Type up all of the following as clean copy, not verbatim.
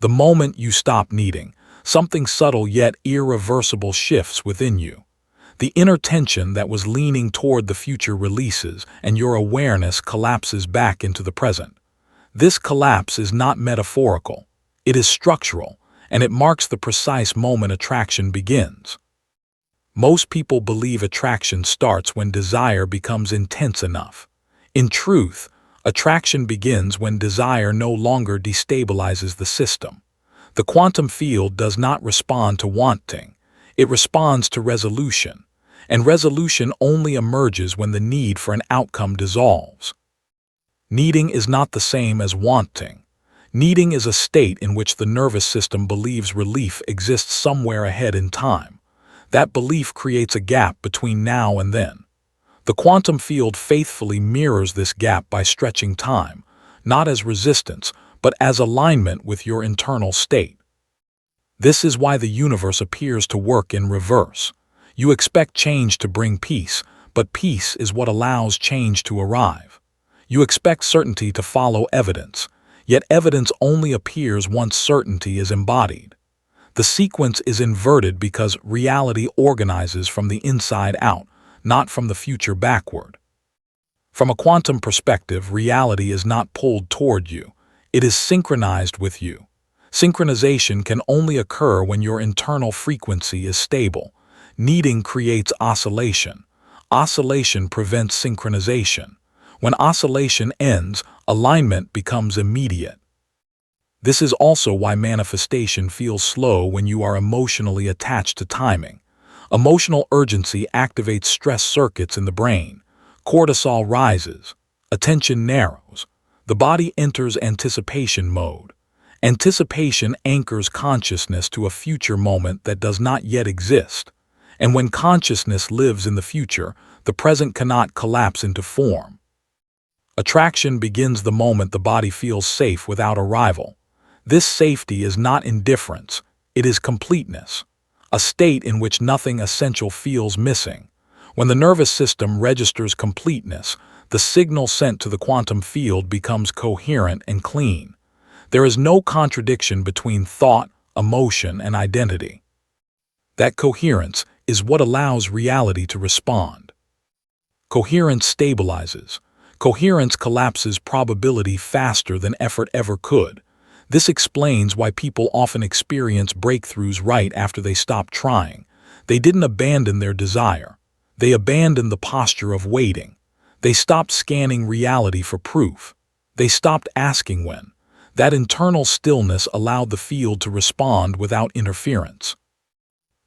The moment you stop needing, something subtle yet irreversible shifts within you. The inner tension that was leaning toward the future releases, and your awareness collapses back into the present. This collapse is not metaphorical. It is structural, and it marks the precise moment attraction begins. Most people believe attraction starts when desire becomes intense enough. In truth, attraction begins when desire no longer destabilizes the system. The quantum field does not respond to wanting. It responds to resolution, and resolution only emerges when the need for an outcome dissolves. Needing is not the same as wanting. Needing is a state in which the nervous system believes relief exists somewhere ahead in time. That belief creates a gap between now and then. The quantum field faithfully mirrors this gap by stretching time, not as resistance, but as alignment with your internal state. This is why the universe appears to work in reverse. You expect change to bring peace, but peace is what allows change to arrive. You expect certainty to follow evidence, yet evidence only appears once certainty is embodied. The sequence is inverted because reality organizes from the inside out, not from the future backward. From a quantum perspective, reality is not pulled toward you. It is synchronized with you. Synchronization can only occur when your internal frequency is stable. Needing creates oscillation. Oscillation prevents synchronization. When oscillation ends, alignment becomes immediate. This is also why manifestation feels slow when you are emotionally attached to timing. Emotional urgency activates stress circuits in the brain. Cortisol rises. Attention narrows. The body enters anticipation mode. Anticipation anchors consciousness to a future moment that does not yet exist. And when consciousness lives in the future, the present cannot collapse into form. Attraction begins the moment the body feels safe without arrival. This safety is not indifference, it is completeness, a state in which nothing essential feels missing. When the nervous system registers completeness, the signal sent to the quantum field becomes coherent and clean. There is no contradiction between thought, emotion, and identity. That coherence is what allows reality to respond. Coherence stabilizes. Coherence collapses probability faster than effort ever could. This explains why people often experience breakthroughs right after they stop trying. They didn't abandon their desire. They abandoned the posture of waiting. They stopped scanning reality for proof. They stopped asking when. That internal stillness allowed the field to respond without interference.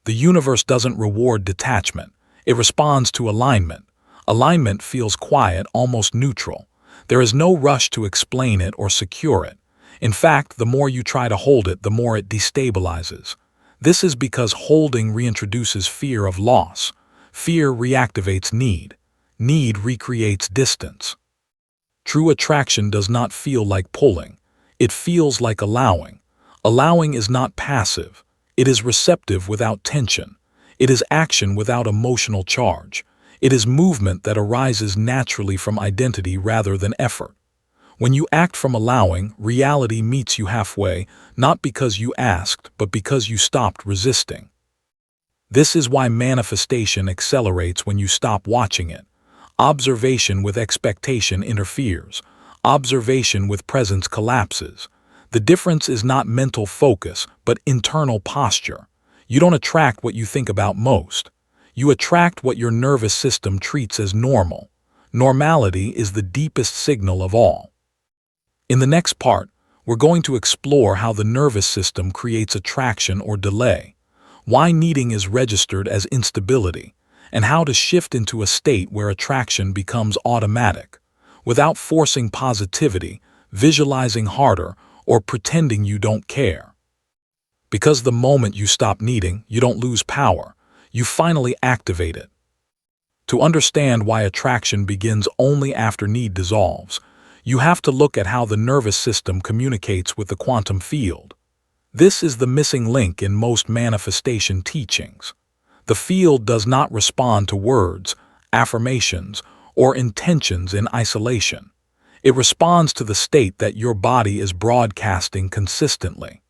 The universe doesn't reward detachment. It responds to alignment. Alignment feels quiet, almost neutral. There is no rush to explain it or secure it. In fact, the more you try to hold it, the more it destabilizes. This is because holding reintroduces fear of loss. Fear reactivates need. Need recreates distance. True attraction does not feel like pulling. It feels like allowing. Allowing is not passive. It is receptive without tension. It is action without emotional charge. It is movement that arises naturally from identity rather than effort. When you act from allowing, reality meets you halfway, not because you asked, but because you stopped resisting. This is why manifestation accelerates when you stop watching it. Observation with expectation interferes. Observation with presence collapses. The difference is not mental focus, but internal posture. You don't attract what you think about most. You attract what your nervous system treats as normal. Normality is the deepest signal of all. In the next part, we're going to explore how the nervous system creates attraction or delay, why needing is registered as instability, and how to shift into a state where attraction becomes automatic, without forcing positivity, visualizing harder, or pretending you don't care. Because the moment you stop needing, you don't lose power, you finally activate it. To understand why attraction begins only after need dissolves, you have to look at how the nervous system communicates with the quantum field. This is the missing link in most manifestation teachings. The field does not respond to words, affirmations, or intentions in isolation. It responds to the state that your body is broadcasting consistently.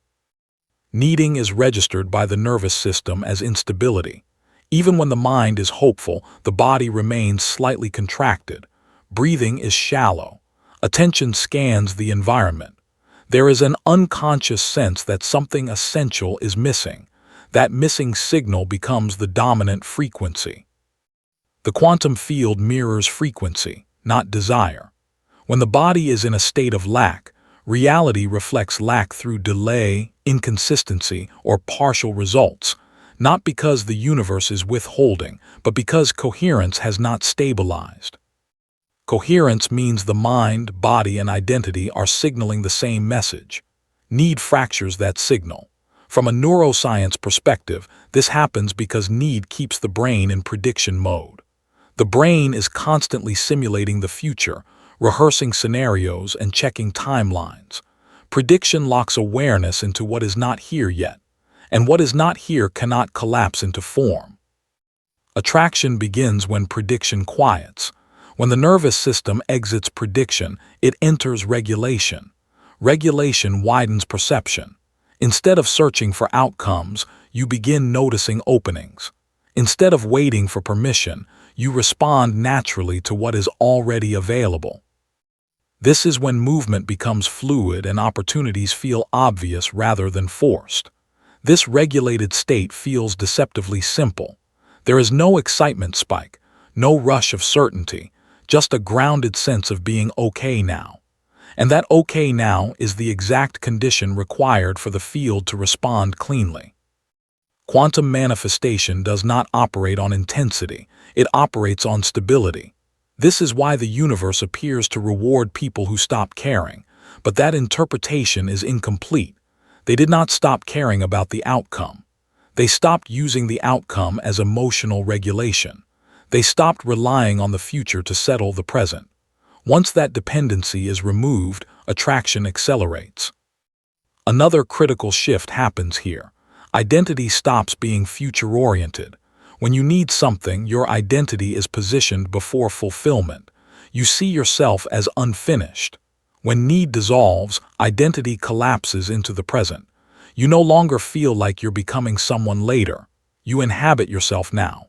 Needing is registered by the nervous system as instability. Even when the mind is hopeful, the body remains slightly contracted. Breathing is shallow. Attention scans the environment. There is an unconscious sense that something essential is missing. That missing signal becomes the dominant frequency. The quantum field mirrors frequency, not desire. When the body is in a state of lack, reality reflects lack through delay, inconsistency, or partial results, not because the universe is withholding, but because coherence has not stabilized. Coherence means the mind, body, and identity are signaling the same message. Need fractures that signal. From a neuroscience perspective, this happens because need keeps the brain in prediction mode. The brain is constantly simulating the future, rehearsing scenarios and checking timelines. Prediction locks awareness into what is not here yet, and what is not here cannot collapse into form. Attraction begins when prediction quiets. When the nervous system exits prediction, it enters regulation. Regulation widens perception. Instead of searching for outcomes, you begin noticing openings. Instead of waiting for permission, you respond naturally to what is already available. This is when movement becomes fluid and opportunities feel obvious rather than forced. This regulated state feels deceptively simple. There is no excitement spike, no rush of certainty, just a grounded sense of being okay now. And that okay now is the exact condition required for the field to respond cleanly. Quantum manifestation does not operate on intensity, it operates on stability. This is why the universe appears to reward people who stop caring, but that interpretation is incomplete. They did not stop caring about the outcome. They stopped using the outcome as emotional regulation. They stopped relying on the future to settle the present. Once that dependency is removed, attraction accelerates. Another critical shift happens here. Identity stops being future-oriented. When you need something, your identity is positioned before fulfillment. You see yourself as unfinished. When need dissolves, identity collapses into the present. You no longer feel like you're becoming someone later. You inhabit yourself now.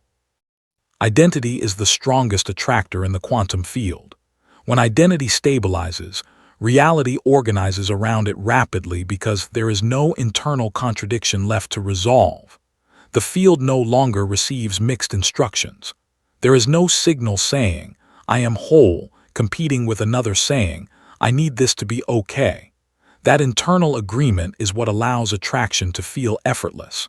Identity is the strongest attractor in the quantum field. When identity stabilizes, reality organizes around it rapidly because there is no internal contradiction left to resolve. The field no longer receives mixed instructions. There is no signal saying, "I am whole," competing with another saying, "I need this to be okay." That internal agreement is what allows attraction to feel effortless.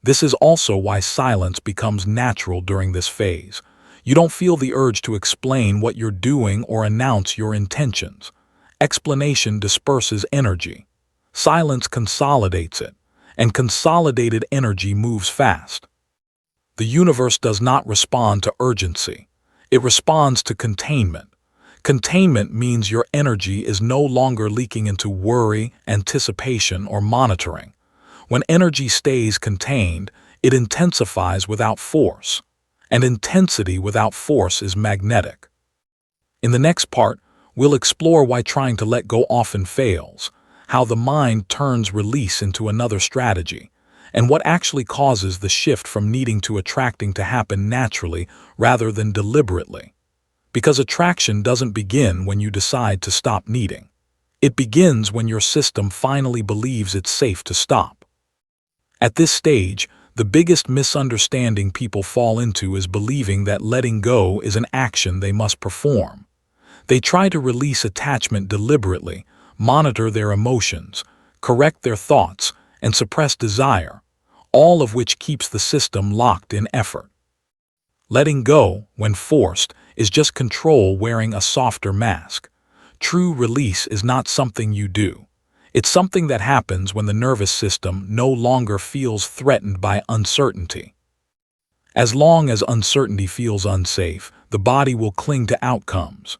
This is also why silence becomes natural during this phase. You don't feel the urge to explain what you're doing or announce your intentions. Explanation disperses energy. Silence consolidates it, and consolidated energy moves fast. The universe does not respond to urgency. It responds to containment. Containment means your energy is no longer leaking into worry, anticipation, or monitoring. When energy stays contained, it intensifies without force. And intensity without force is magnetic. In the next part, we'll explore why trying to let go often fails, how the mind turns release into another strategy, and what actually causes the shift from needing to attracting to happen naturally rather than deliberately. Because attraction doesn't begin when you decide to stop needing. It begins when your system finally believes it's safe to stop. At this stage, the biggest misunderstanding people fall into is believing that letting go is an action they must perform. They try to release attachment deliberately, monitor their emotions, correct their thoughts, and suppress desire, all of which keeps the system locked in effort. Letting go, when forced, is just control wearing a softer mask. True release is not something you do. It's something that happens when the nervous system no longer feels threatened by uncertainty. As long as uncertainty feels unsafe, the body will cling to outcomes.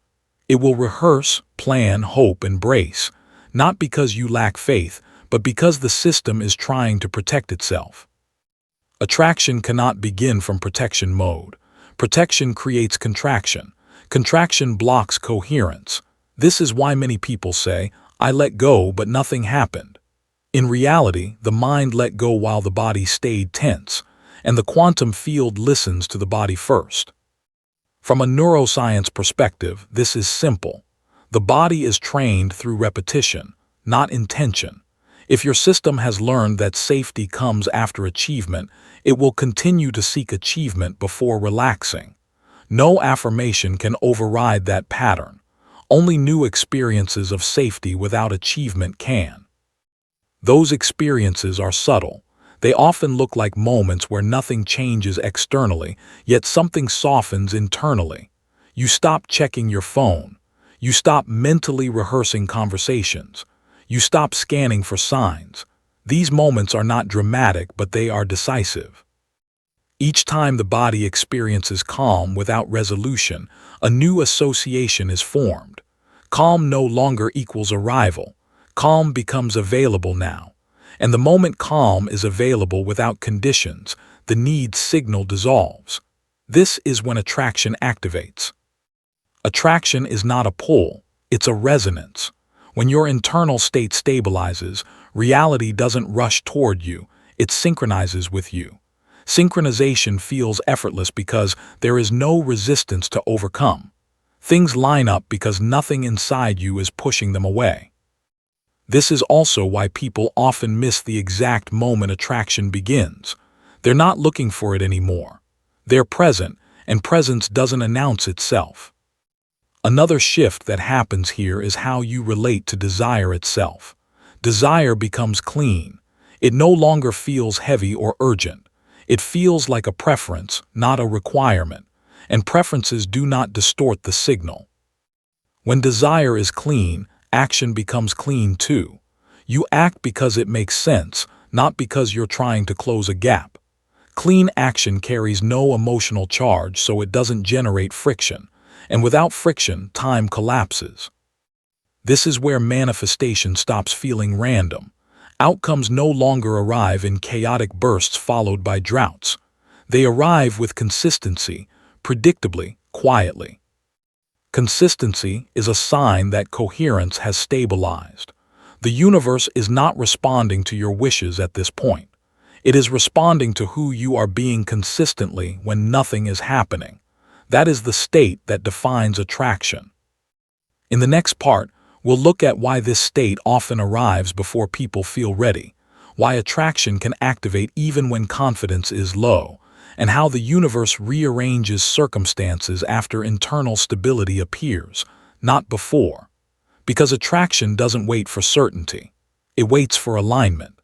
It will rehearse, plan, hope, and brace, not because you lack faith, but because the system is trying to protect itself. Attraction cannot begin from protection mode. Protection creates contraction. Contraction blocks coherence. This is why many people say, "I let go, but nothing happened." In reality, the mind let go while the body stayed tense, and the quantum field listens to the body first. From a neuroscience perspective, this is simple. The body is trained through repetition, not intention. If your system has learned that safety comes after achievement, it will continue to seek achievement before relaxing. No affirmation can override that pattern. Only new experiences of safety without achievement can. Those experiences are subtle. They often look like moments where nothing changes externally, yet something softens internally. You stop checking your phone. You stop mentally rehearsing conversations. You stop scanning for signs. These moments are not dramatic, but they are decisive. Each time the body experiences calm without resolution, a new association is formed. Calm no longer equals arrival. Calm becomes available now. And the moment calm is available without conditions, the need signal dissolves. This is when attraction activates. Attraction is not a pull, it's a resonance. When your internal state stabilizes, reality doesn't rush toward you, it synchronizes with you. Synchronization feels effortless because there is no resistance to overcome. Things line up because nothing inside you is pushing them away. This is also why people often miss the exact moment attraction begins. They're not looking for it anymore. They're present, and presence doesn't announce itself. Another shift that happens here is how you relate to desire itself. Desire becomes clean. It no longer feels heavy or urgent. It feels like a preference, not a requirement, and preferences do not distort the signal. When desire is clean, action becomes clean too. You act because it makes sense, not because you're trying to close a gap. Clean action carries no emotional charge, so it doesn't generate friction. And without friction, time collapses. This is where manifestation stops feeling random. Outcomes no longer arrive in chaotic bursts followed by droughts. They arrive with consistency, predictably, quietly. Consistency is a sign that coherence has stabilized. The universe is not responding to your wishes at this point. It is responding to who you are being consistently when nothing is happening. That is the state that defines attraction. In the next part, we'll look at why this state often arrives before people feel ready, why attraction can activate even when confidence is low, and how the universe rearranges circumstances after internal stability appears, not before. Because attraction doesn't wait for certainty. It waits for alignment.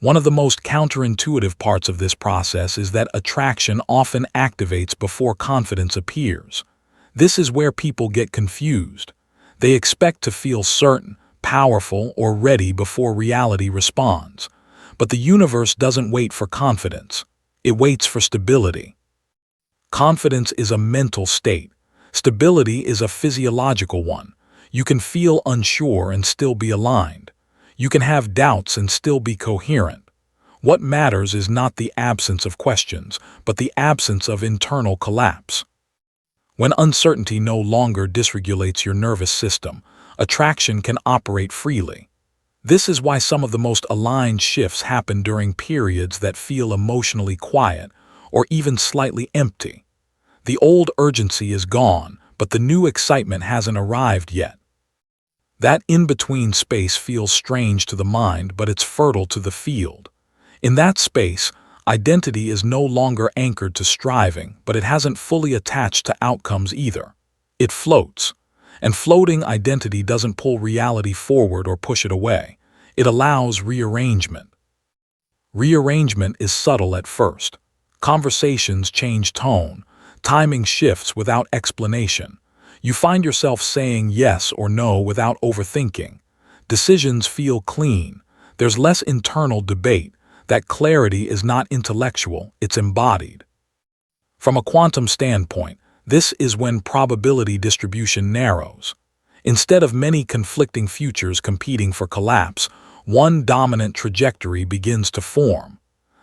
One of the most counterintuitive parts of this process is that attraction often activates before confidence appears. This is where people get confused. They expect to feel certain, powerful, or ready before reality responds. But the universe doesn't wait for confidence. It waits for stability. Confidence is a mental state. Stability is a physiological one. You can feel unsure and still be aligned. You can have doubts and still be coherent. What matters is not the absence of questions, but the absence of internal collapse. When uncertainty no longer dysregulates your nervous system, attraction can operate freely. This is why some of the most aligned shifts happen during periods that feel emotionally quiet or even slightly empty. The old urgency is gone, but the new excitement hasn't arrived yet. That in-between space feels strange to the mind, but it's fertile to the field. In that space, identity is no longer anchored to striving, but it hasn't fully attached to outcomes either. It floats. And floating identity doesn't pull reality forward or push it away. It allows rearrangement. Rearrangement is subtle at first. Conversations change tone. Timing shifts without explanation. You find yourself saying yes or no without overthinking. Decisions feel clean. There's less internal debate. That clarity is not intellectual, it's embodied. From a quantum standpoint, this is when probability distribution narrows. Instead of many conflicting futures competing for collapse, one dominant trajectory begins to form.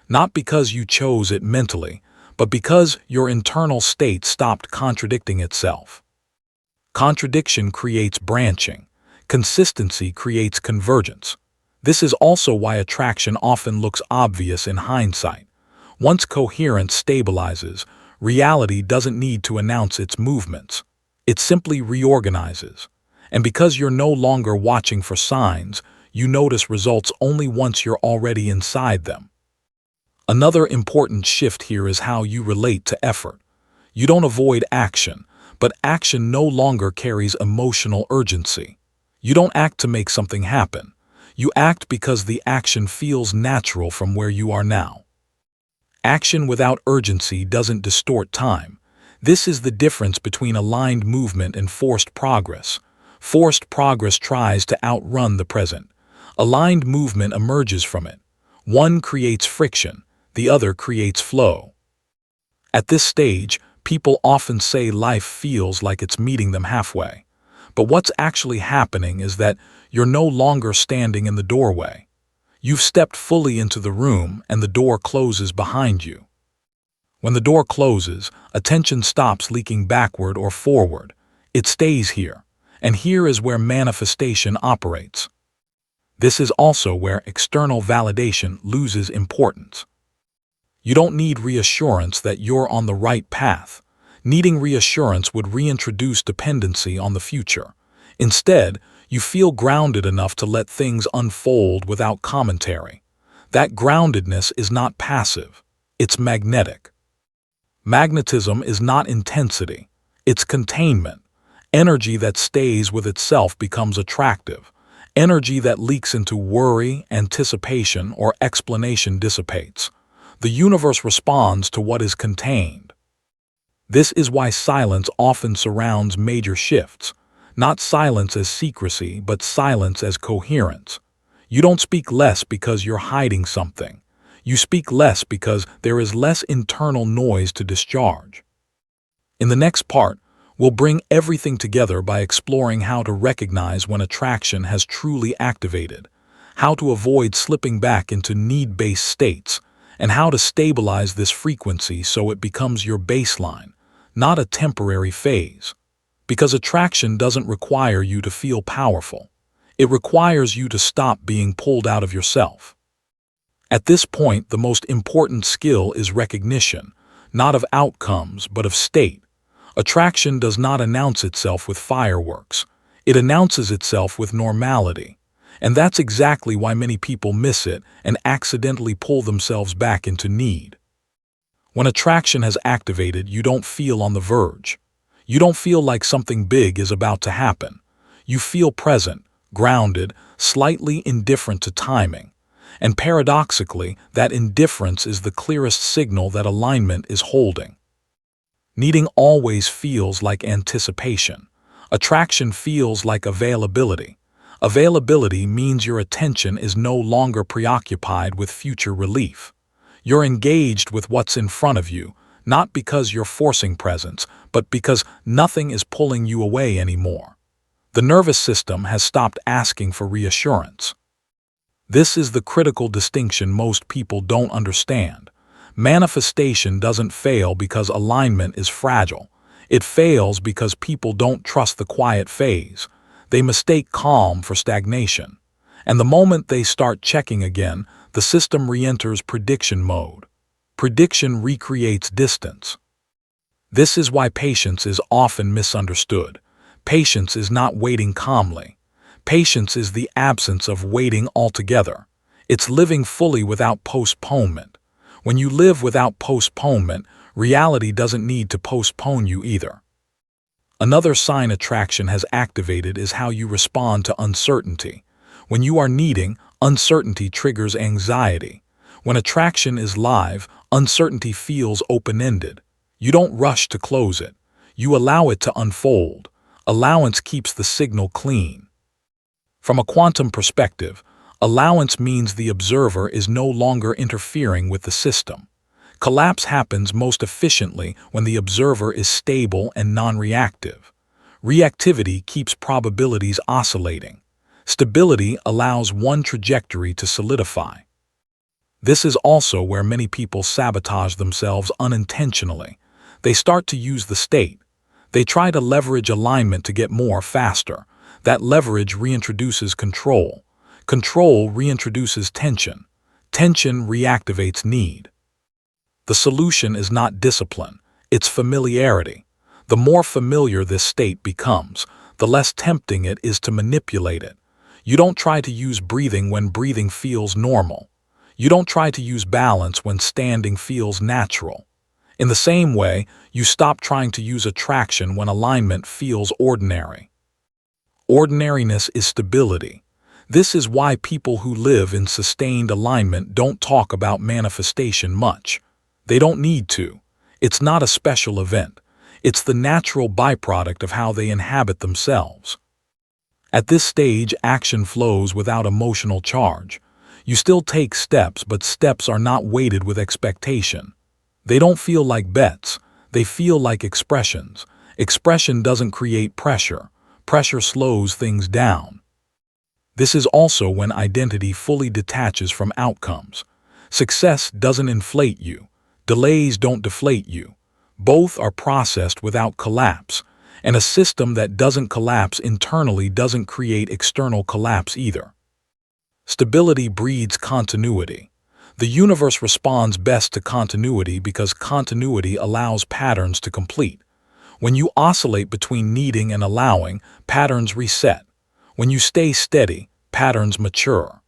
Not because you chose it mentally, but because your internal state stopped contradicting itself. Contradiction creates branching. Consistency creates convergence. This is also why attraction often looks obvious in hindsight. Once coherence stabilizes, reality doesn't need to announce its movements. It simply reorganizes. And because you're no longer watching for signs, you notice results only once you're already inside them. Another important shift here is how you relate to effort. You don't avoid action, but action no longer carries emotional urgency. You don't act to make something happen. You act because the action feels natural from where you are now. Action without urgency doesn't distort time. This is the difference between aligned movement and forced progress. Forced progress tries to outrun the present. Aligned movement emerges from it. One creates friction, the other creates flow. At this stage, people often say life feels like it's meeting them halfway. But what's actually happening is that you're no longer standing in the doorway. You've stepped fully into the room and the door closes behind you. When the door closes, attention stops leaking backward or forward. It stays here. And here is where manifestation operates. This is also where external validation loses importance. You don't need reassurance that you're on the right path. Needing reassurance would reintroduce dependency on the future. Instead, you feel grounded enough to let things unfold without commentary. That groundedness is not passive. It's magnetic. Magnetism is not intensity. It's containment. Energy that stays with itself becomes attractive. Energy that leaks into worry, anticipation, or explanation dissipates. The universe responds to what is contained. This is why silence often surrounds major shifts. Not silence as secrecy, but silence as coherence. You don't speak less because you're hiding something. You speak less because there is less internal noise to discharge. In the next part, we'll bring everything together by exploring how to recognize when attraction has truly activated, how to avoid slipping back into need-based states, and how to stabilize this frequency so it becomes your baseline, not a temporary phase. Because attraction doesn't require you to feel powerful. It requires you to stop being pulled out of yourself. At this point, the most important skill is recognition, not of outcomes, but of state. Attraction does not announce itself with fireworks. It announces itself with normality. And that's exactly why many people miss it and accidentally pull themselves back into need. When attraction has activated, you don't feel on the verge. You don't feel like something big is about to happen. You feel present, grounded, slightly indifferent to timing. And paradoxically, that indifference is the clearest signal that alignment is holding. Needing always feels like anticipation. Attraction feels like availability. Availability means your attention is no longer preoccupied with future relief. You're engaged with what's in front of you, not because you're forcing presence, but because nothing is pulling you away anymore. The nervous system has stopped asking for reassurance. This is the critical distinction most people don't understand. Manifestation doesn't fail because alignment is fragile. It fails because people don't trust the quiet phase. They mistake calm for stagnation. And the moment they start checking again, the system re-enters prediction mode. Prediction recreates distance. This is why patience is often misunderstood. Patience is not waiting calmly. Patience is the absence of waiting altogether. It's living fully without postponement. When you live without postponement, reality doesn't need to postpone you either. Another sign attraction has activated is how you respond to uncertainty. When you are needing, uncertainty triggers anxiety. When attraction is live, uncertainty feels open-ended. You don't rush to close it. You allow it to unfold. Allowance keeps the signal clean. From a quantum perspective, allowance means the observer is no longer interfering with the system. Collapse happens most efficiently when the observer is stable and non-reactive. Reactivity keeps probabilities oscillating. Stability allows one trajectory to solidify. This is also where many people sabotage themselves unintentionally. They start to use the state. They try to leverage alignment to get more faster. That leverage reintroduces control. Control reintroduces tension. Tension reactivates need. The solution is not discipline, it's familiarity. The more familiar this state becomes, the less tempting it is to manipulate it. You don't try to use breathing when breathing feels normal. You don't try to use balance when standing feels natural. In the same way, you stop trying to use attraction when alignment feels ordinary. Ordinariness is stability. This is why people who live in sustained alignment don't talk about manifestation much. They don't need to. It's not a special event. It's the natural byproduct of how they inhabit themselves. At this stage, action flows without emotional charge. You still take steps, but steps are not weighted with expectation. They don't feel like bets. They feel like expressions. Expression doesn't create pressure. Pressure slows things down. This is also when identity fully detaches from outcomes. Success doesn't inflate you. Delays don't deflate you. Both are processed without collapse, and a system that doesn't collapse internally doesn't create external collapse either. Stability breeds continuity. The universe responds best to continuity because continuity allows patterns to complete. When you oscillate between needing and allowing, patterns reset. When you stay steady, patterns mature.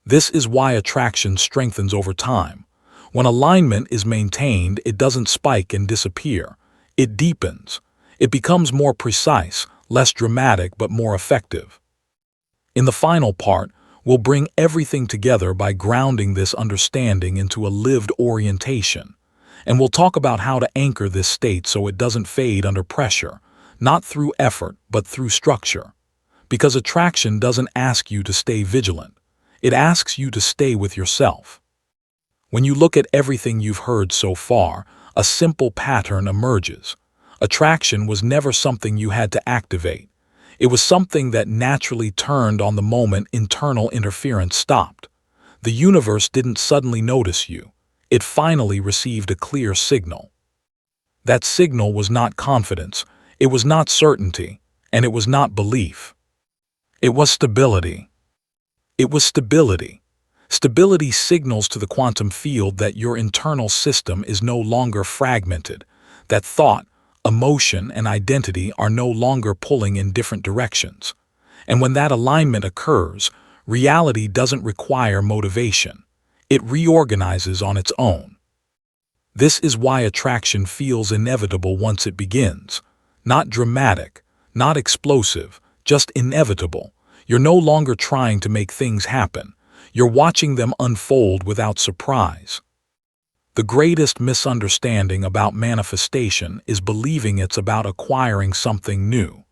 This is why attraction strengthens over time. When alignment is maintained, it doesn't spike and disappear. It deepens. It becomes more precise, less dramatic, but more effective. In the final part, we'll bring everything together by grounding this understanding into a lived orientation. And we'll talk about how to anchor this state so it doesn't fade under pressure, not through effort, but through structure. Because attraction doesn't ask you to stay vigilant. It asks you to stay with yourself. When you look at everything you've heard so far, a simple pattern emerges. Attraction was never something you had to activate. It was something that naturally turned on the moment internal interference stopped. The universe didn't suddenly notice you. It finally received a clear signal. That signal was not confidence, it was not certainty, and it was not belief. It was stability. It was stability. Stability signals to the quantum field that your internal system is no longer fragmented, that thought, emotion, and identity are no longer pulling in different directions. And when that alignment occurs, reality doesn't require motivation. It reorganizes on its own. This is why attraction feels inevitable once it begins. Not dramatic, not explosive, just inevitable. You're no longer trying to make things happen. You're watching them unfold without surprise. The greatest misunderstanding about manifestation is believing it's about acquiring something new.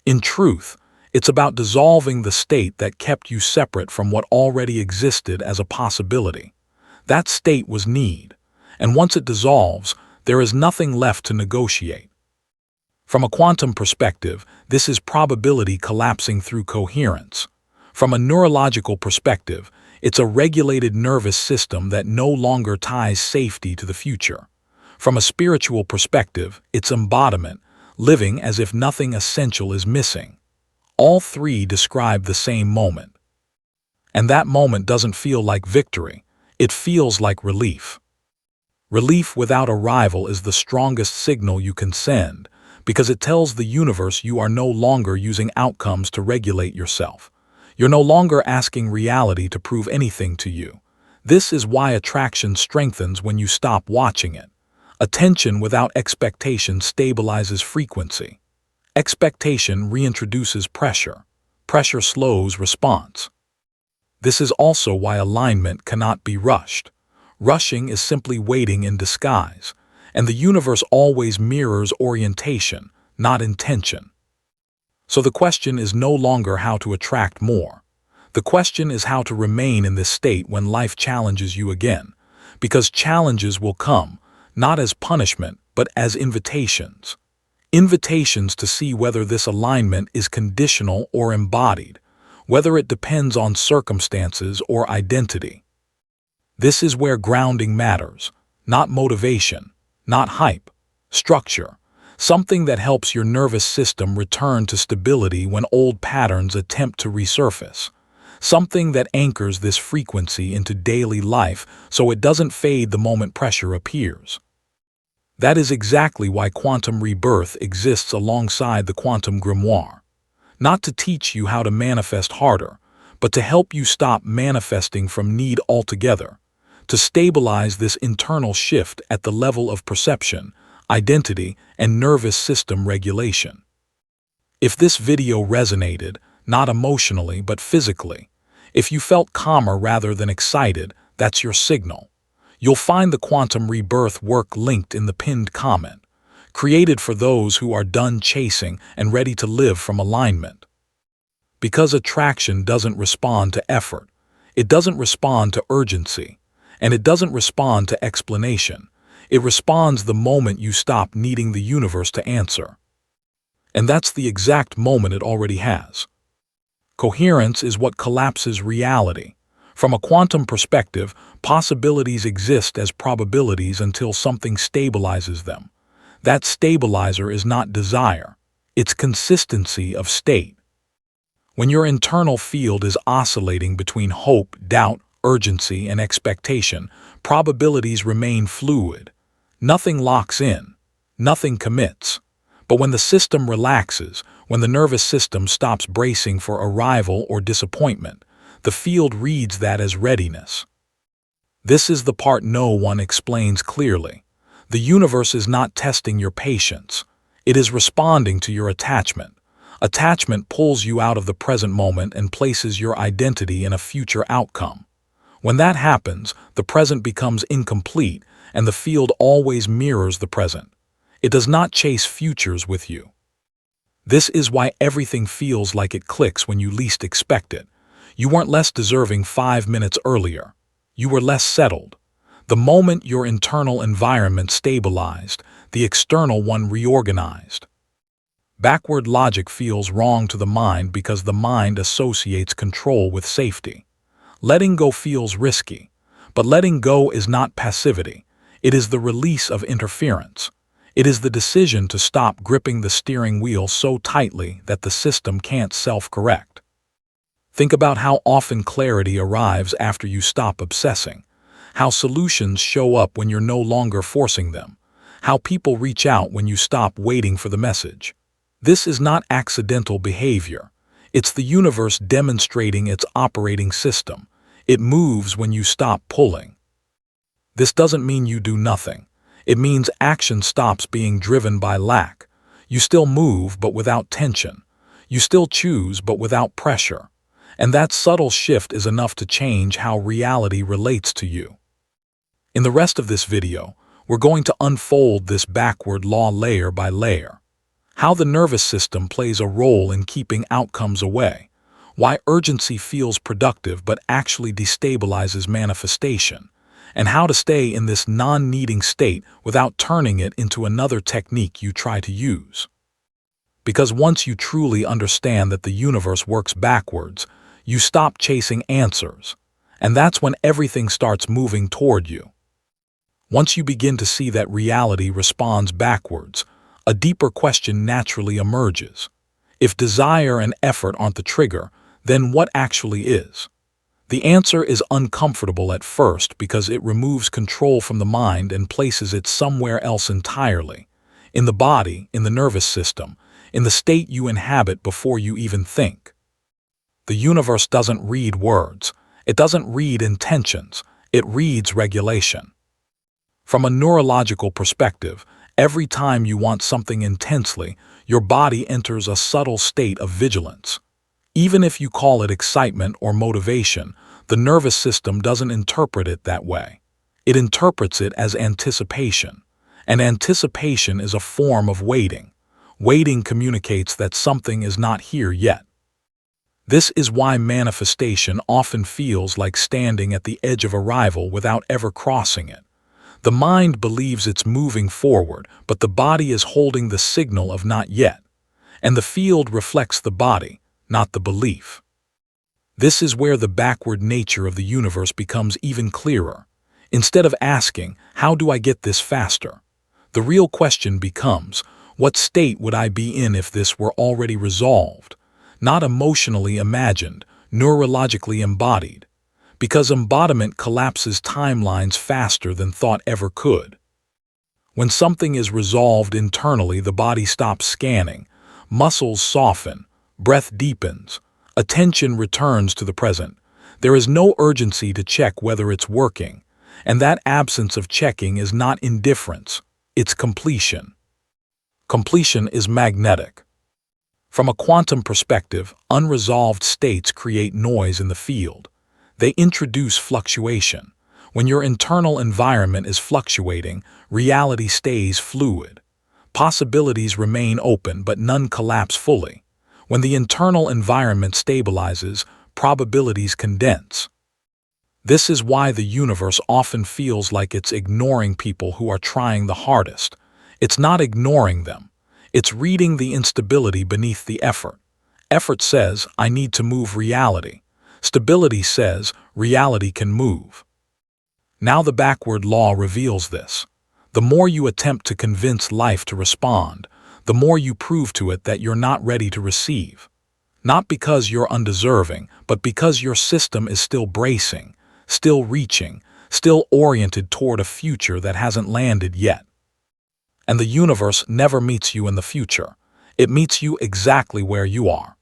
In truth, it's about dissolving the state that kept you separate from what already existed as a possibility. That state was need, and once it dissolves, there is nothing left to negotiate. From a quantum perspective, this is probability collapsing through coherence. From a neurological perspective, it's a regulated nervous system that no longer ties safety to the future. From a spiritual perspective, it's embodiment, living as if nothing essential is missing. All three describe the same moment. And that moment doesn't feel like victory, it feels like relief. Relief without a rival is the strongest signal you can send, because it tells the universe you are no longer using outcomes to regulate yourself. You're no longer asking reality to prove anything to you. This is why attraction strengthens when you stop watching it. Attention without expectation stabilizes frequency. Expectation reintroduces pressure. Pressure slows response. This is also why alignment cannot be rushed. Rushing is simply waiting in disguise, and the universe always mirrors orientation, not intention. So the question is no longer how to attract more. The question is how to remain in this state when life challenges you again, because challenges will come, not as punishment, but as invitations. Invitations to see whether this alignment is conditional or embodied, whether it depends on circumstances or identity. This is where grounding matters, not motivation, not hype, structure. Something that helps your nervous system return to stability when old patterns attempt to resurface. something that anchors this frequency into daily life so it doesn't fade the moment pressure appears. That is exactly why quantum rebirth exists alongside the quantum grimoire. Not to teach you how to manifest harder, but to help you stop manifesting from need altogether, to stabilize this internal shift at the level of perception, identity, and nervous system regulation. If this video resonated, not emotionally but physically, if you felt calmer rather than excited, that's your signal. You'll find the Quantum Rebirth work linked in the pinned comment, created for those who are done chasing and ready to live from alignment. Because attraction doesn't respond to effort, it doesn't respond to urgency, and it doesn't respond to explanation. It responds the moment you stop needing the universe to answer. And that's the exact moment it already has. Coherence is what collapses reality. From a quantum perspective, possibilities exist as probabilities until something stabilizes them. That stabilizer is not desire, it's consistency of state. When your internal field is oscillating between hope, doubt, urgency, and expectation, probabilities remain fluid. Nothing locks in, nothing commits. But when the system relaxes, when the nervous system stops bracing for arrival or disappointment, the field reads that as readiness. This is the part no one explains clearly. The universe is not testing your patience. It is responding to your attachment. Attachment pulls you out of the present moment and places your identity in a future outcome. When that happens, the present becomes incomplete, and the field always mirrors the present. It does not chase futures with you. This is why everything feels like it clicks when you least expect it. You weren't less deserving 5 minutes earlier. You were less settled. The moment your internal environment stabilized, the external one reorganized. Backward logic feels wrong to the mind because the mind associates control with safety. Letting go feels risky, but letting go is not passivity. It is the release of interference. It is the decision to stop gripping the steering wheel so tightly that the system can't self-correct. Think about how often clarity arrives after you stop obsessing, how solutions show up when you're no longer forcing them, how people reach out when you stop waiting for the message. This is not accidental behavior. It's the universe demonstrating its operating system. It moves when you stop pulling. This doesn't mean you do nothing. It means action stops being driven by lack. You still move, but without tension. You still choose, but without pressure. And that subtle shift is enough to change how reality relates to you. In the rest of this video, we're going to unfold this backward law layer by layer. How the nervous system plays a role in keeping outcomes away. Why urgency feels productive but actually destabilizes manifestation. And how to stay in this non-needing state without turning it into another technique you try to use. Because once you truly understand that the universe works backwards, you stop chasing answers, and that's when everything starts moving toward you. Once you begin to see that reality responds backwards, a deeper question naturally emerges. If desire and effort aren't the trigger, then what actually is? The answer is uncomfortable at first because it removes control from the mind and places it somewhere else entirely. In the body, in the nervous system, in the state you inhabit before you even think. The universe doesn't read words. It doesn't read intentions. It reads regulation. From a neurological perspective, every time you want something intensely, your body enters a subtle state of vigilance. Even if you call it excitement or motivation, the nervous system doesn't interpret it that way. It interprets it as anticipation. And anticipation is a form of waiting. Waiting communicates that something is not here yet. This is why manifestation often feels like standing at the edge of arrival without ever crossing it. The mind believes it's moving forward, but the body is holding the signal of not yet. And the field reflects the body, not the belief. This is where the backward nature of the universe becomes even clearer. Instead of asking, how do I get this faster? The real question becomes, what state would I be in if this were already resolved? Not emotionally imagined, neurologically embodied, because embodiment collapses timelines faster than thought ever could. When something is resolved internally, the body stops scanning, muscles soften, breath deepens, attention returns to the present. There is no urgency to check whether it's working, and that absence of checking is not indifference, it's completion. Completion is magnetic. From a quantum perspective, unresolved states create noise in the field. They introduce fluctuation. When your internal environment is fluctuating, reality stays fluid. Possibilities remain open, but none collapse fully. When the internal environment stabilizes, probabilities condense. This is why the universe often feels like it's ignoring people who are trying the hardest. It's not ignoring them. It's reading the instability beneath the effort. Effort says, I need to move reality. Stability says, reality can move. Now the backward law reveals this. The more you attempt to convince life to respond, the more you prove to it that you're not ready to receive. Not because you're undeserving, but because your system is still bracing, still reaching, still oriented toward a future that hasn't landed yet. And the universe never meets you in the future. It meets you exactly where you are.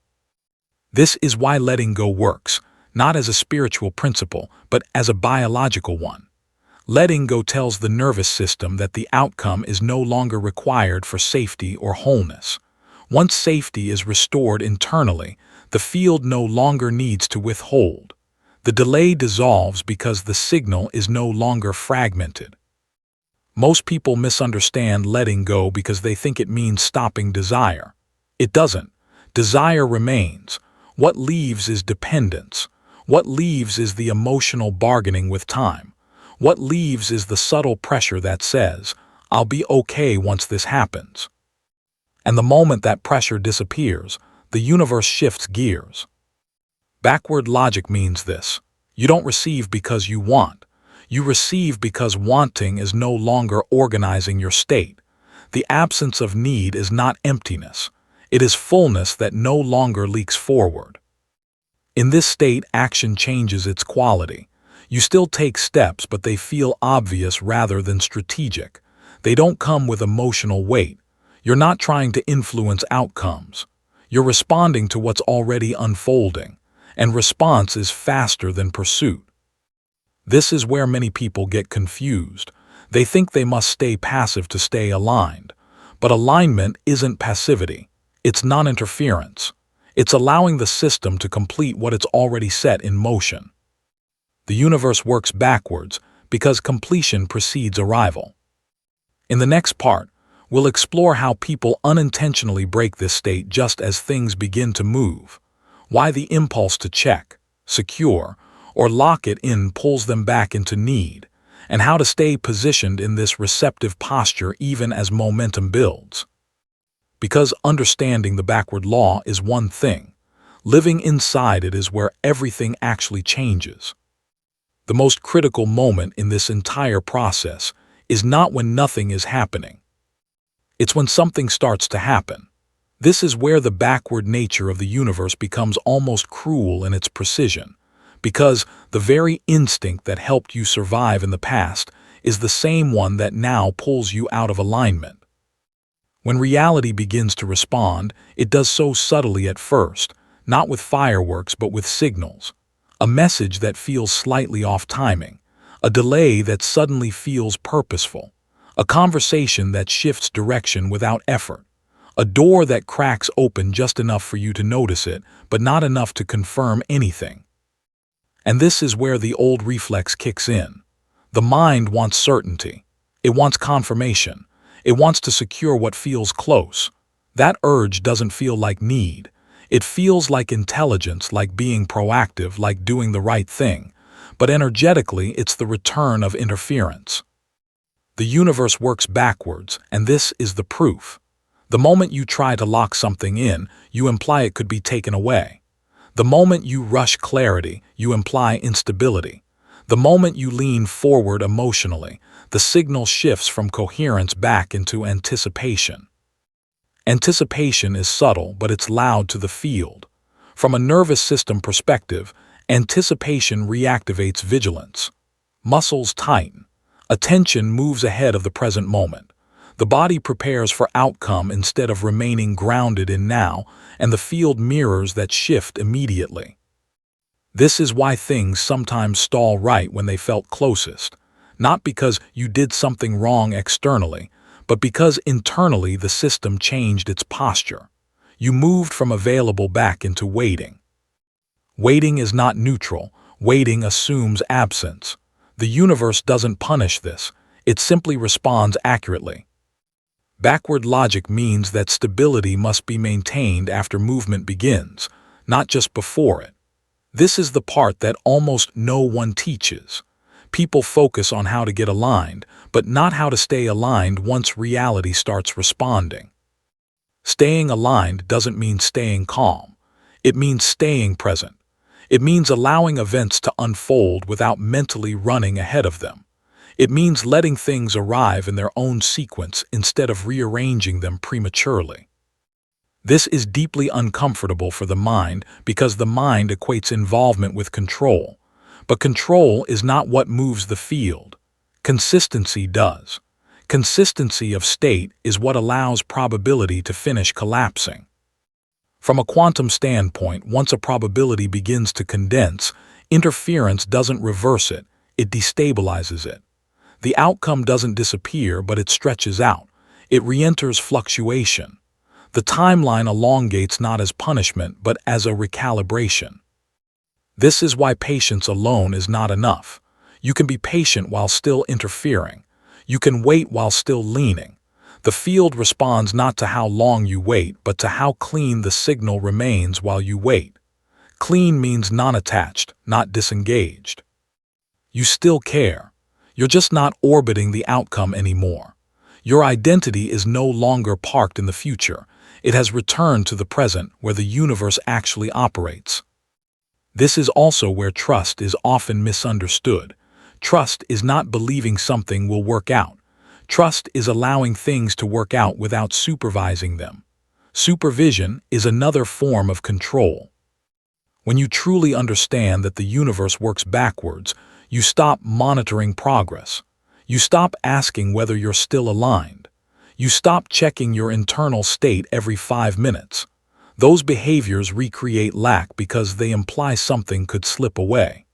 This is why letting go works, not as a spiritual principle, but as a biological one. Letting go tells the nervous system that the outcome is no longer required for safety or wholeness. Once safety is restored internally, the field no longer needs to withhold. The delay dissolves because the signal is no longer fragmented. Most people misunderstand letting go because they think it means stopping desire. It doesn't. Desire remains. What leaves is dependence. What leaves is the emotional bargaining with time. What leaves is the subtle pressure that says, I'll be okay once this happens. And the moment that pressure disappears, the universe shifts gears. Backward logic means this. You don't receive because you want. You receive because wanting is no longer organizing your state. The absence of need is not emptiness. It is fullness that no longer leaks forward. In this state, action changes its quality. You still take steps, but they feel obvious rather than strategic. They don't come with emotional weight. You're not trying to influence outcomes. You're responding to what's already unfolding, and response is faster than pursuit. This is where many people get confused. They think they must stay passive to stay aligned. But alignment isn't passivity. It's non-interference. It's allowing the system to complete what it's already set in motion. The universe works backwards because completion precedes arrival. In the next part, we'll explore how people unintentionally break this state just as things begin to move, why the impulse to check, secure, or lock it in pulls them back into need, and how to stay positioned in this receptive posture even as momentum builds. Because understanding the backward law is one thing, living inside it is where everything actually changes. The most critical moment in this entire process is not when nothing is happening. It's when something starts to happen. This is where the backward nature of the universe becomes almost cruel in its precision, because the very instinct that helped you survive in the past is the same one that now pulls you out of alignment. When reality begins to respond, it does so subtly at first, not with fireworks but with signals. A message that feels slightly off timing, a delay that suddenly feels purposeful, a conversation that shifts direction without effort, a door that cracks open just enough for you to notice it, but not enough to confirm anything. And this is where the old reflex kicks in. The mind wants certainty. It wants confirmation. It wants to secure what feels close. That urge doesn't feel like need. It feels like intelligence, like being proactive, like doing the right thing. But energetically, it's the return of interference. The universe works backwards, and this is the proof. The moment you try to lock something in, you imply it could be taken away. The moment you rush clarity, you imply instability. The moment you lean forward emotionally, the signal shifts from coherence back into anticipation. Anticipation is subtle, but it's loud to the field. From a nervous system perspective, anticipation reactivates vigilance. Muscles tighten. Attention moves ahead of the present moment. The body prepares for outcome instead of remaining grounded in now, and the field mirrors that shift immediately. This is why things sometimes stall right when they felt closest, not because you did something wrong externally, but because internally the system changed its posture. You moved from available back into waiting. Waiting is not neutral. Waiting assumes absence. The universe doesn't punish this. It simply responds accurately. Backward logic means that stability must be maintained after movement begins, not just before it. This is the part that almost no one teaches. People focus on how to get aligned, but not how to stay aligned once reality starts responding. Staying aligned doesn't mean staying calm. It means staying present. It means allowing events to unfold without mentally running ahead of them. It means letting things arrive in their own sequence instead of rearranging them prematurely. This is deeply uncomfortable for the mind because the mind equates involvement with control. But control is not what moves the field. Consistency does. Consistency of state is what allows probability to finish collapsing. From a quantum standpoint, once a probability begins to condense, interference doesn't reverse it, it destabilizes it. The outcome doesn't disappear, but it stretches out. It re-enters fluctuation. The timeline elongates not as punishment, but as a recalibration. This is why patience alone is not enough. You can be patient while still interfering. You can wait while still leaning. The field responds not to how long you wait, but to how clean the signal remains while you wait. Clean means non-attached, not disengaged. You still care. You're just not orbiting the outcome anymore. Your identity is no longer parked in the future. It has returned to the present where the universe actually operates. This is also where trust is often misunderstood. Trust is not believing something will work out. Trust is allowing things to work out without supervising them. Supervision is another form of control. When you truly understand that the universe works backwards, you stop monitoring progress. You stop asking whether you're still aligned. You stop checking your internal state every 5 minutes. Those behaviors recreate lack because they imply something could slip away.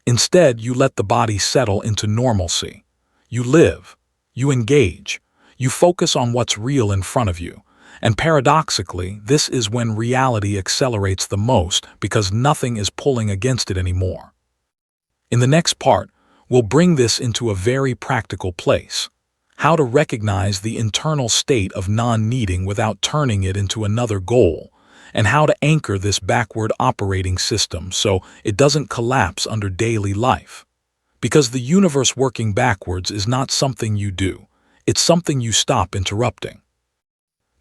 Instead, you let the body settle into normalcy. You live. You engage. You focus on what's real in front of you. And paradoxically, this is when reality accelerates the most because nothing is pulling against it anymore. In the next part, we'll bring this into a very practical place. How to recognize the internal state of non-needing without turning it into another goal, and how to anchor this backward operating system so it doesn't collapse under daily life. Because the universe working backwards is not something you do, it's something you stop interrupting.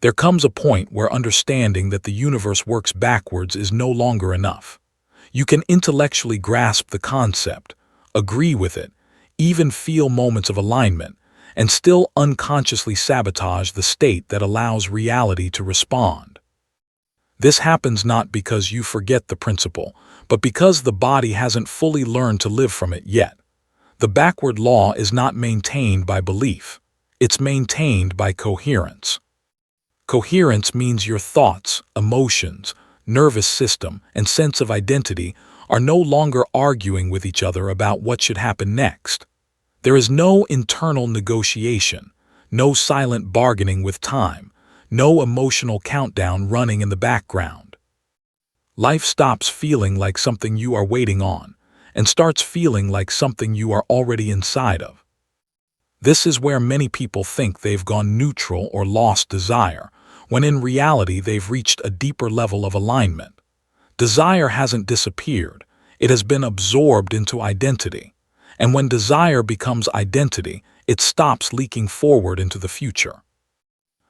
There comes a point where understanding that the universe works backwards is no longer enough. You can intellectually grasp the concept, agree with it, even feel moments of alignment, and still unconsciously sabotage the state that allows reality to respond. This happens not because you forget the principle, but because the body hasn't fully learned to live from it yet. The backward law is not maintained by belief. It's maintained by coherence. Coherence means your thoughts, emotions, nervous system, and sense of identity are no longer arguing with each other about what should happen next. There is no internal negotiation, no silent bargaining with time, no emotional countdown running in the background. Life stops feeling like something you are waiting on and starts feeling like something you are already inside of. This is where many people think they've gone neutral or lost desire, when in reality they've reached a deeper level of alignment. Desire hasn't disappeared, it has been absorbed into identity. And when desire becomes identity, it stops leaking forward into the future.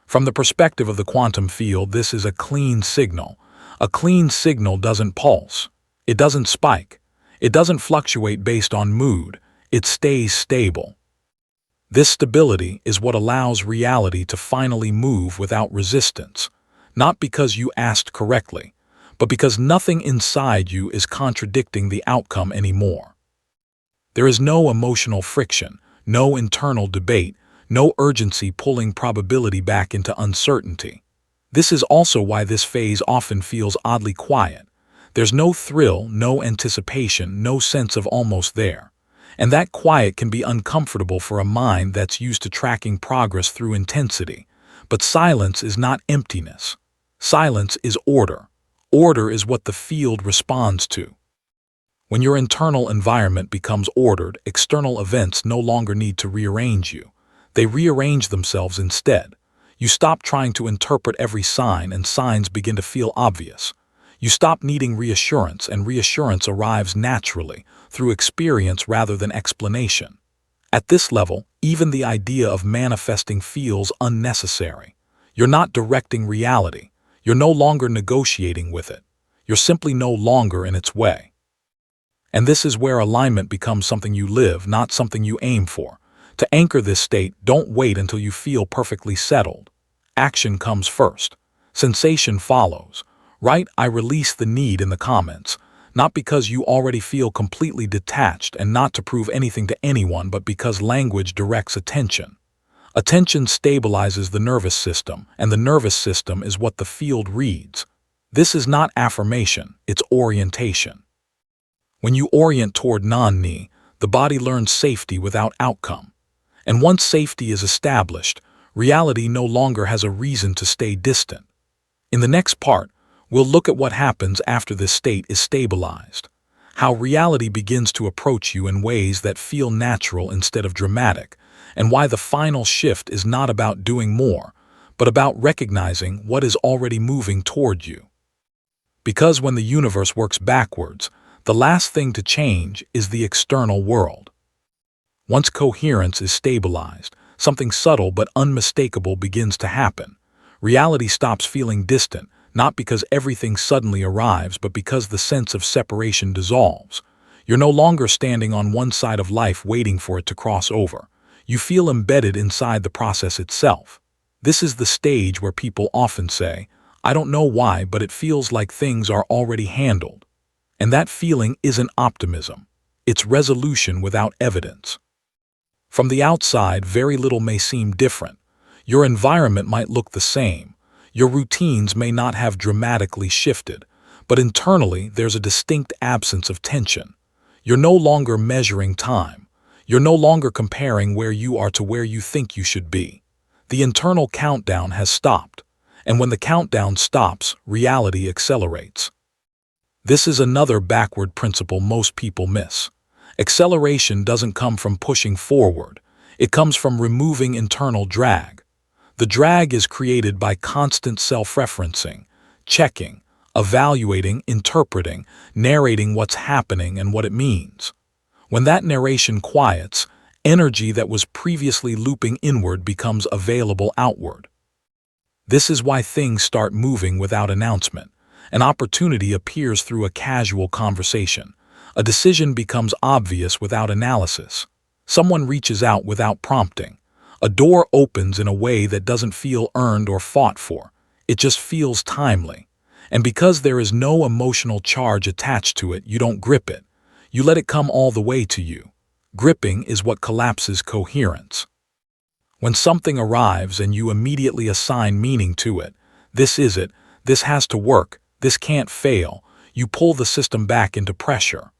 From the perspective of the quantum field, this is a clean signal. A clean signal doesn't pulse. It doesn't spike. It doesn't fluctuate based on mood. It stays stable. This stability is what allows reality to finally move without resistance, not because you asked correctly, but but because nothing inside you is contradicting the outcome anymore. There is no emotional friction, no internal debate, no urgency pulling probability back into uncertainty. This is also why this phase often feels oddly quiet. There's no thrill, no anticipation, no sense of almost there. And that quiet can be uncomfortable for a mind that's used to tracking progress through intensity. But silence is not emptiness. Silence is order. Order is what the field responds to. When your internal environment becomes ordered, external events no longer need to rearrange you. They rearrange themselves instead. You stop trying to interpret every sign, and signs begin to feel obvious. You stop needing reassurance, and reassurance arrives naturally, through experience rather than explanation. At this level, even the idea of manifesting feels unnecessary. You're not directing reality. You're no longer negotiating with it. You're simply no longer in its way. And this is where alignment becomes something you live, not something you aim for. To anchor this state, don't wait until you feel perfectly settled. Action comes first. Sensation follows. Write "I release the need" in the comments, not because you already feel completely detached and not to prove anything to anyone, but because language directs attention. Attention stabilizes the nervous system, and the nervous system is what the field reads. This is not affirmation, it's orientation. When you orient toward non-ni, the body learns safety without outcome. And once safety is established, reality no longer has a reason to stay distant. In the next part, we'll look at what happens after this state is stabilized, how reality begins to approach you in ways that feel natural instead of dramatic, and why the final shift is not about doing more, but about recognizing what is already moving toward you. Because when the universe works backwards, the last thing to change is the external world. Once coherence is stabilized, something subtle but unmistakable begins to happen. Reality stops feeling distant, not because everything suddenly arrives, but because the sense of separation dissolves. You're no longer standing on one side of life waiting for it to cross over. You feel embedded inside the process itself. This is the stage where people often say, "I don't know why, but it feels like things are already handled." And that feeling isn't optimism. It's resolution without evidence. From the outside, very little may seem different. Your environment might look the same. Your routines may not have dramatically shifted, but internally there's a distinct absence of tension. You're no longer measuring time. You're no longer comparing where you are to where you think you should be. The internal countdown has stopped, and when the countdown stops, reality accelerates. This is another backward principle most people miss. Acceleration doesn't come from pushing forward. It comes from removing internal drag. The drag is created by constant self-referencing, checking, evaluating, interpreting, narrating what's happening and what it means. When that narration quiets, energy that was previously looping inward becomes available outward. This is why things start moving without announcement. An opportunity appears through a casual conversation. A decision becomes obvious without analysis. Someone reaches out without prompting. A door opens in a way that doesn't feel earned or fought for. It just feels timely. And because there is no emotional charge attached to it, you don't grip it. You let it come all the way to you. Gripping is what collapses coherence. When something arrives and you immediately assign meaning to it, this is it, this has to work, this can't fail, you pull the system back into pressure.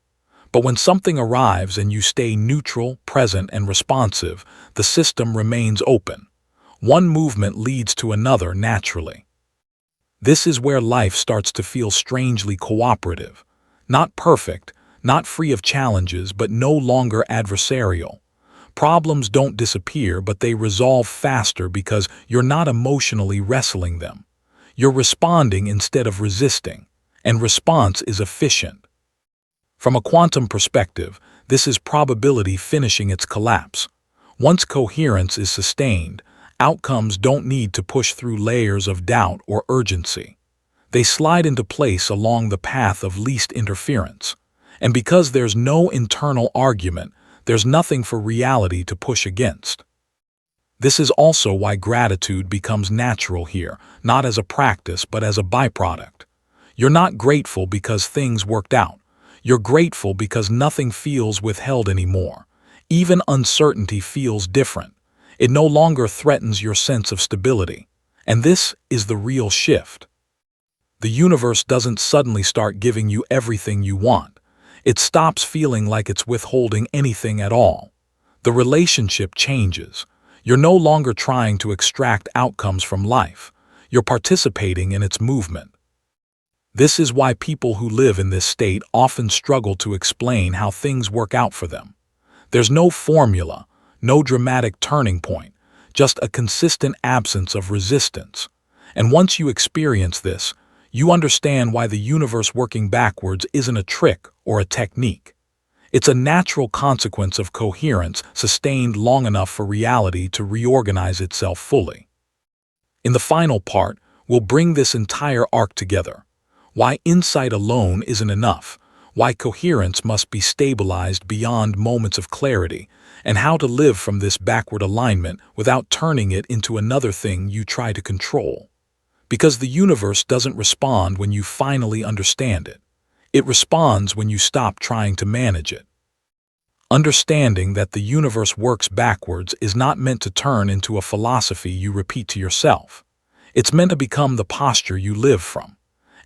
But when something arrives and you stay neutral, present, and responsive, the system remains open. One movement leads to another naturally. This is where life starts to feel strangely cooperative. Not perfect, not free of challenges, but no longer adversarial. Problems don't disappear, but they resolve faster because you're not emotionally wrestling them. You're responding instead of resisting, and response is efficient. From a quantum perspective, this is probability finishing its collapse. Once coherence is sustained, outcomes don't need to push through layers of doubt or urgency. They slide into place along the path of least interference. And because there's no internal argument, there's nothing for reality to push against. This is also why gratitude becomes natural here, not as a practice but as a byproduct. You're not grateful because things worked out. You're grateful because nothing feels withheld anymore. Even uncertainty feels different. It no longer threatens your sense of stability. And this is the real shift. The universe doesn't suddenly start giving you everything you want. It stops feeling like it's withholding anything at all. The relationship changes. You're no longer trying to extract outcomes from life. You're participating in its movement. This is why people who live in this state often struggle to explain how things work out for them. There's no formula, no dramatic turning point, just a consistent absence of resistance. And once you experience this, you understand why the universe working backwards isn't a trick or a technique. It's a natural consequence of coherence sustained long enough for reality to reorganize itself fully. In the final part, we'll bring this entire arc together. Why insight alone isn't enough, why coherence must be stabilized beyond moments of clarity, and how to live from this backward alignment without turning it into another thing you try to control. Because the universe doesn't respond when you finally understand it. It responds when you stop trying to manage it. Understanding that the universe works backwards is not meant to turn into a philosophy you repeat to yourself. It's meant to become the posture you live from.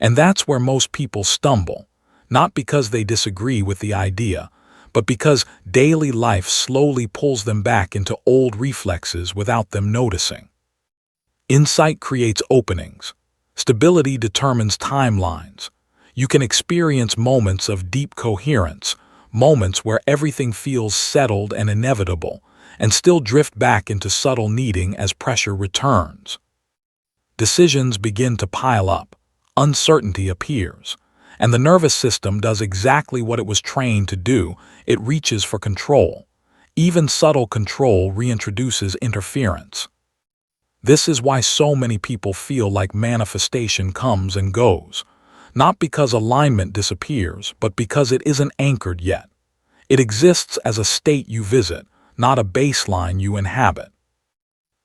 And that's where most people stumble, not because they disagree with the idea, but because daily life slowly pulls them back into old reflexes without them noticing. Insight creates openings. Stability determines timelines. You can experience moments of deep coherence, moments where everything feels settled and inevitable, and still drift back into subtle needing as pressure returns. Decisions begin to pile up. Uncertainty appears, and the nervous system does exactly what it was trained to do. It reaches for control. Even subtle control reintroduces interference. This is why so many people feel like manifestation comes and goes, not because alignment disappears, but because it isn't anchored yet. It exists as a state you visit, not a baseline you inhabit.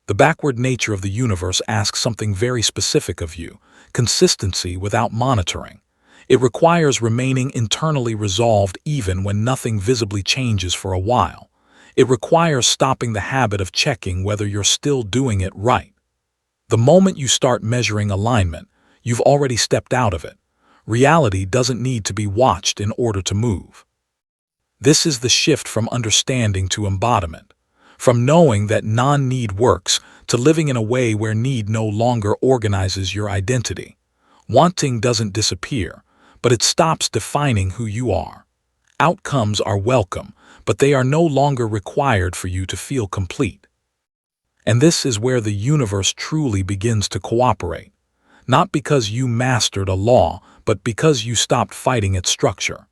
The backward nature of the universe asks something very specific of you: consistency without monitoring. It requires remaining internally resolved even when nothing visibly changes for a while. It requires stopping the habit of checking whether you're still doing it right. The moment you start measuring alignment, you've already stepped out of it. Reality doesn't need to be watched in order to move. This is the shift from understanding to embodiment. From knowing that non-need works to living in a way where need no longer organizes your identity. Wanting doesn't disappear, but it stops defining who you are. Outcomes are welcome, but they are no longer required for you to feel complete. And this is where the universe truly begins to cooperate. Not because you mastered a law, but because you stopped fighting its structure.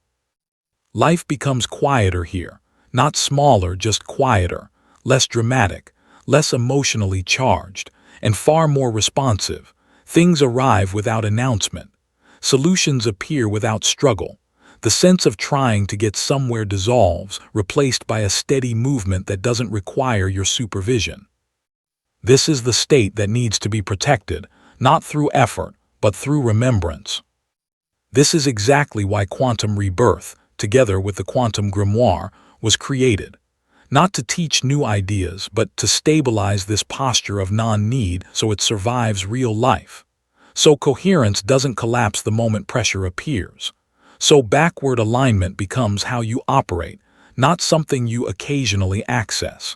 Life becomes quieter here, not smaller, just quieter. Less dramatic, less emotionally charged, and far more responsive. Things arrive without announcement. Solutions appear without struggle. The sense of trying to get somewhere dissolves, replaced by a steady movement that doesn't require your supervision. This is the state that needs to be protected, not through effort, but through remembrance. This is exactly why quantum rebirth, together with the quantum grimoire, was created. Not to teach new ideas, but to stabilize this posture of non-need so it survives real life. So coherence doesn't collapse the moment pressure appears. So backward alignment becomes how you operate, not something you occasionally access.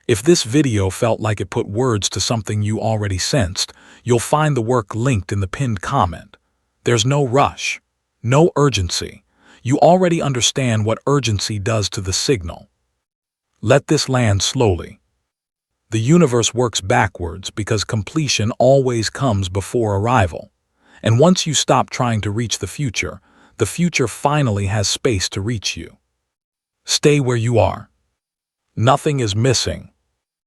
If this video felt like it put words to something you already sensed, you'll find the work linked in the pinned comment. There's no rush, no urgency. You already understand what urgency does to the signal. Let this land slowly. The universe works backwards because completion always comes before arrival. And once you stop trying to reach the future finally has space to reach you. Stay where you are. Nothing is missing,